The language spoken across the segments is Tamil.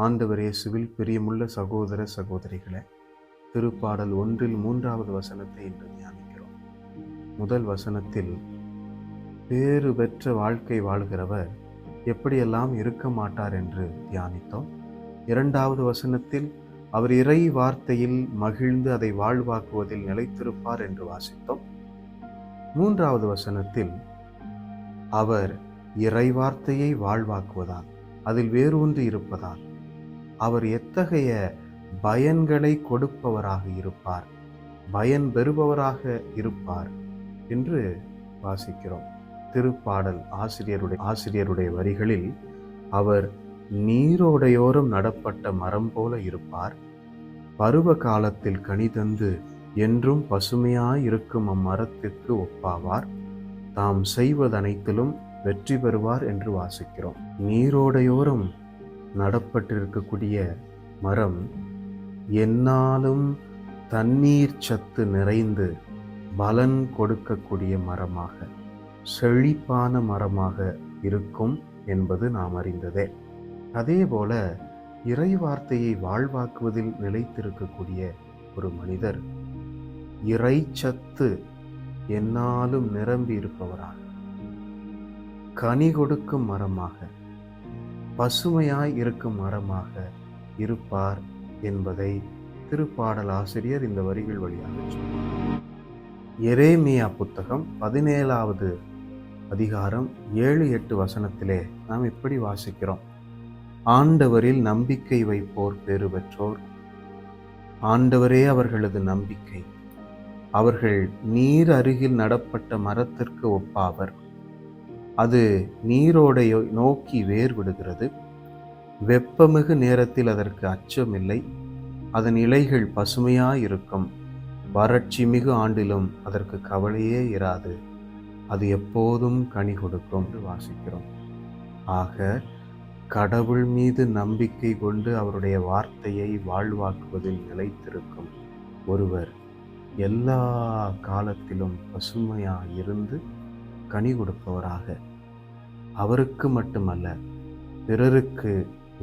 ஆண்டவர் இயேசுவில் பிரியமுள்ள சகோதர சகோதரிகளே, திருப்பாடல் 1 வசனத்தை இன்று தியானிக்கிறோம். முதல் வசனத்தில் பேறு பெற்ற வாழ்க்கை வாழ்கிறவர் எப்படியெல்லாம் இருக்க மாட்டார் என்று தியானித்தோம். 2வது வசனத்தில் அவர் இறை வார்த்தையில் மகிழ்ந்து அதை வாழ்வாக்குவதில் நிலைத்திருப்பார் என்று வாசித்தோம். 3வது வசனத்தில் அவர் இறை வார்த்தையை வாழ்வாக்குவதால், அதில் வேரூன்றி இருப்பதால் அவர் எத்தகைய பயன்களை கொடுப்பவராக இருப்பார், பயன் பெறுபவராக இருப்பார் என்று வாசிக்கிறோம். திருப்பாடல் ஆசிரியருடைய வரிகளில் அவர் நீரோடையோரம் நடப்பட்ட மரம் போல இருப்பார், பருவ காலத்தில் கனி தந்து என்றும் பசுமையாய் இருக்கும் அம்மரத்திற்கு ஒப்பாவார், தாம் செய்வதனைத்திலும் வெற்றி பெறுவார் என்று வாசிக்கிறோம். நீரோடையோரம் நடப்பட்டிருக்கக்கூடிய மரம் எந்நாளும் தண்ணீர் சத்து நிறைந்து பலன் கொடுக்கக்கூடிய மரமாக, செழிப்பான மரமாக இருக்கும் என்பது நாம் அறிந்ததே. அதே போல இறை வார்த்தையை வாழ்வாக்குவதில் நிலைத்திருக்கக்கூடிய ஒரு மனிதர் இறை சத்து எந்நாளும் நிரம்பி இருப்பவராக, கனி கொடுக்கும் மரமாக, பசுமையாய் இருக்கும் மரமாக இருப்பார் என்பதை திருப்பாடல் ஆசிரியர் இந்த வரிகள் வழியாக சொன்னார். எரேமியா புத்தகம் 17வது அதிகாரம் 7-8 வசனத்திலே நாம் இப்படி வாசிக்கிறோம். ஆண்டவரில் நம்பிக்கை வைப்போர் பேறு பெற்றோர், ஆண்டவரே அவர்களது நம்பிக்கை, அவர்கள் நீர் அருகில் நடப்பட்ட மரத்திற்கு ஒப்பாவர், அது நீரோடையை நோக்கி வேர் விடுகிறது, வெப்பமிகு நேரத்தில் அதற்கு அச்சமில்லை, அதன் இலைகள் பசுமையாயிருக்கும், வறட்சி மிகு ஆண்டிலும் அதற்கு கவலையே இராது, அது எப்போதும் கனி கொடுக்கும் என்று வாசிக்கிறோம். ஆக கடவுள் மீது நம்பிக்கை கொண்டு அவருடைய வார்த்தையை வாழ்வாக்குவதில் நிலைத்திருக்கும் ஒருவர் எல்லா காலத்திலும் பசுமையாயிருந்து கனி கொடுப்பவராக, அவருக்கு மட்டுமல்ல பிறருக்கு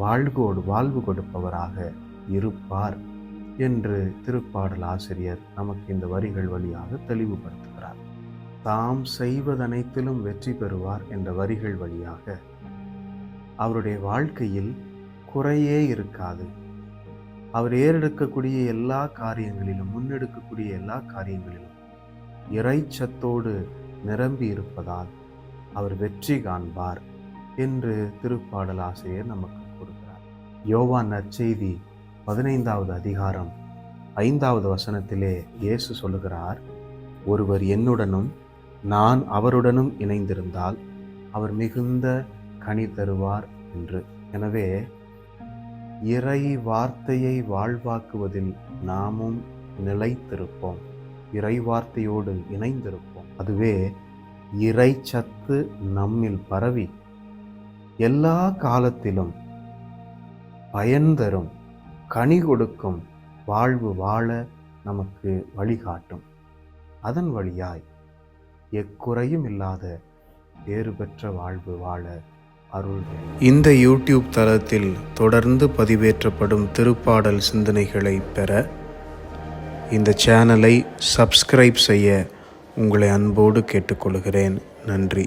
வாழ்வு கொடுப்பவராக இருப்பார் என்று திருப்பாடல் ஆசிரியர் நமக்கு இந்த வரிகள் வழியாக தெளிவுபடுத்துகிறார். தாம் செய்வதனைத்திலும் வெற்றி பெறுவார் என்ற வரிகள் வழியாக அவருடைய வாழ்க்கையில் குறையே இருக்காது. அவர் ஏறெடுக்கக்கூடிய எல்லா காரியங்களிலும், முன்னெடுக்கக்கூடிய எல்லா காரியங்களிலும் இறைச்சத்தோடு நிரம்பி இருப்பதால் அவர் வெற்றி காண்பார் என்று திருப்பாடல் ஆசிரியர் நமக்கு கொடுக்கிறார். யோவான் நற்செய்தி 15வது அதிகாரம் 5வது வசனத்திலே இயேசு சொல்லுகிறார், ஒருவர் என்னுடனும் நான் அவருடனும் இணைந்திருந்தால் அவர் மிகுந்த கனி தருவார் என்று. எனவே இறை வார்த்தையை வாழ்வாக்குவதில் நாமும் நிலைத்திருப்போம், இறை வார்த்தையோடு இணைந்திருப்போம். அதுவே இறை சத்து நம்மில் பரவி எல்லா காலத்திலும் பயன் தரும், கனி கொடுக்கும் வாழ்வு வாழ நமக்கு வழிகாட்டும். அதன் வழியாய் எக்குறையும் இல்லாத பேறு பெற்ற வாழ்வு வாழ அருள். இந்த யூடியூப் தளத்தில் தொடர்ந்து பதிவேற்றப்படும் திருப்பாடல் சிந்தனைகளை பெற இந்த சேனலை சப்ஸ்கிரைப் செய்ய உங்களை அன்போடு கேட்டுக்கொள்கிறேன். நன்றி.